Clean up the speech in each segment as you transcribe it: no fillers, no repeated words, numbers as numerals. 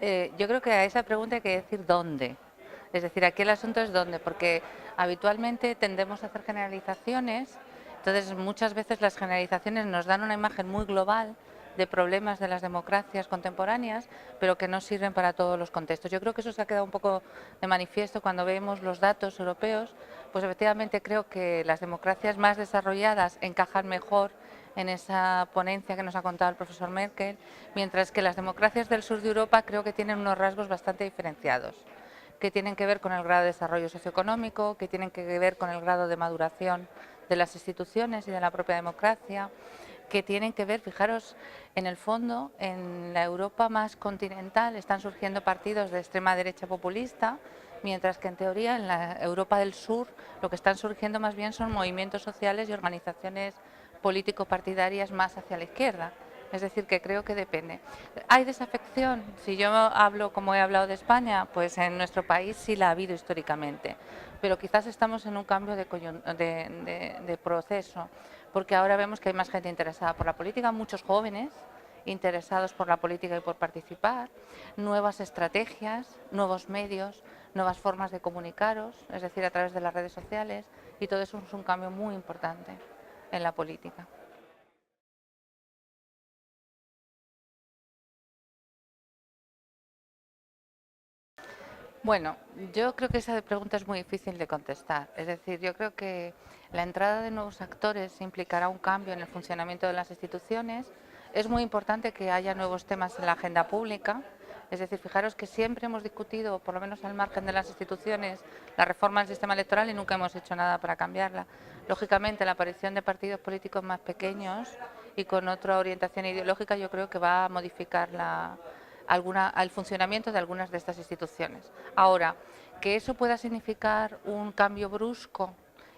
Yo creo que a esa pregunta hay que decir dónde. Es decir, aquí el asunto es dónde, porque habitualmente tendemos a hacer generalizaciones, entonces muchas veces las generalizaciones nos dan una imagen muy global de problemas de las democracias contemporáneas, pero que no sirven para todos los contextos. Yo creo que eso se ha quedado un poco de manifiesto cuando vemos los datos europeos, pues efectivamente creo que las democracias más desarrolladas encajan mejor en esa ponencia que nos ha contado el profesor Merkel, mientras que las democracias del sur de Europa creo que tienen unos rasgos bastante diferenciados, que tienen que ver con el grado de desarrollo socioeconómico, que tienen que ver con el grado de maduración de las instituciones y de la propia democracia, que tienen que ver, fijaros, en el fondo, en la Europa más continental están surgiendo partidos de extrema derecha populista, mientras que en teoría en la Europa del Sur lo que están surgiendo más bien son movimientos sociales y organizaciones político-partidarias más hacia la izquierda. Es decir, que creo que depende. ¿Hay desafección? Si yo hablo como he hablado de España, pues en nuestro país sí la ha habido históricamente, pero quizás estamos en un cambio de proceso, porque ahora vemos que hay más gente interesada por la política, muchos jóvenes interesados por la política y por participar, nuevas estrategias, nuevos medios, nuevas formas de comunicaros, es decir, a través de las redes sociales, y todo eso es un cambio muy importante en la política. Bueno, yo creo que esa pregunta es muy difícil de contestar. Es decir, yo creo que la entrada de nuevos actores implicará un cambio en el funcionamiento de las instituciones. Es muy importante que haya nuevos temas en la agenda pública. Es decir, fijaros que siempre hemos discutido, por lo menos al margen de las instituciones, la reforma del sistema electoral y nunca hemos hecho nada para cambiarla. Lógicamente, la aparición de partidos políticos más pequeños y con otra orientación ideológica yo creo que va a modificar al funcionamiento de algunas de estas instituciones. Ahora, que eso pueda significar un cambio brusco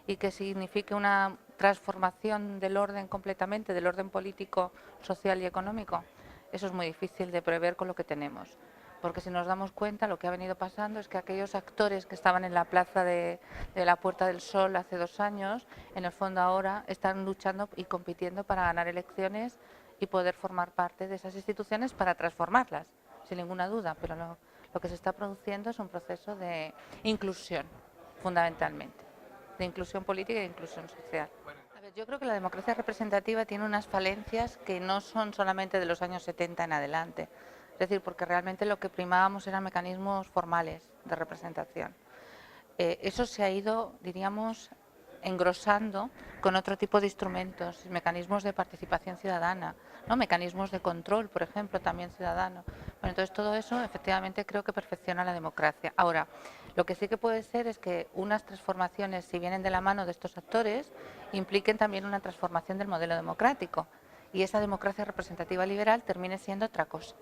y que signifique una transformación del orden completamente, del orden político, social y económico, eso es muy difícil de prever con lo que tenemos. Porque si nos damos cuenta, lo que ha venido pasando es que aquellos actores que estaban en la plaza de la Puerta del Sol hace 2 años, en el fondo ahora están luchando y compitiendo para ganar elecciones y poder formar parte de esas instituciones para transformarlas, sin ninguna duda. Pero lo que se está produciendo es un proceso de inclusión, fundamentalmente, de inclusión política e inclusión social. A ver, yo creo que la democracia representativa tiene unas falencias que no son solamente de los años 70 en adelante. Es decir, porque realmente lo que primábamos eran mecanismos formales de representación. Eso se ha ido, diríamos, engrosando con otro tipo de instrumentos, mecanismos de participación ciudadana, ¿no? Mecanismos de control, por ejemplo, también ciudadano. Bueno, entonces todo eso efectivamente creo que perfecciona la democracia. Ahora, lo que sí que puede ser es que unas transformaciones, si vienen de la mano de estos actores, impliquen también una transformación del modelo democrático y esa democracia representativa liberal termine siendo otra cosa.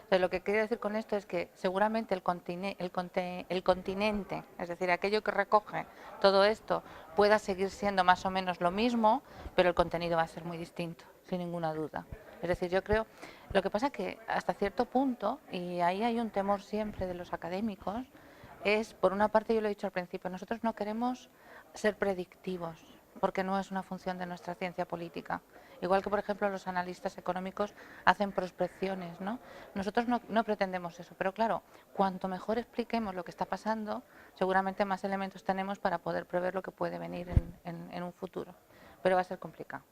Entonces, lo que quiero decir con esto es que seguramente el continente, es decir, aquello que recoge todo esto, pueda seguir siendo más o menos lo mismo, pero el contenido va a ser muy distinto, sin ninguna duda. Es decir, yo creo, lo que pasa es que hasta cierto punto, y ahí hay un temor siempre de los académicos, es, por una parte, yo lo he dicho al principio, nosotros no queremos ser predictivos, porque no es una función de nuestra ciencia política. Igual que, por ejemplo, los analistas económicos hacen prospecciones, ¿no? Nosotros no pretendemos eso, pero claro, cuanto mejor expliquemos lo que está pasando, seguramente más elementos tenemos para poder prever lo que puede venir en un futuro. Pero va a ser complicado.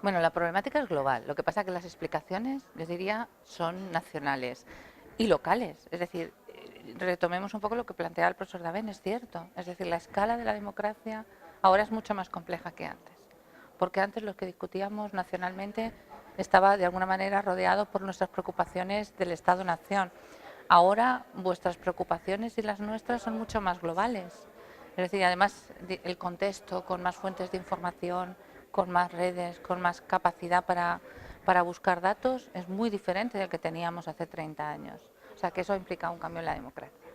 Bueno, la problemática es global. Lo que pasa es que las explicaciones, les diría, son nacionales y locales. Es decir, retomemos un poco lo que planteaba el profesor Davén, es cierto. Es decir, la escala de la democracia ahora es mucho más compleja que antes. Porque antes lo que discutíamos nacionalmente estaba de alguna manera rodeado por nuestras preocupaciones del Estado-Nación. Ahora vuestras preocupaciones y las nuestras son mucho más globales. Es decir, además el contexto con más fuentes de información, con más redes, con más capacidad para buscar datos es muy diferente del que teníamos hace 30 años. O sea que eso implica un cambio en la democracia.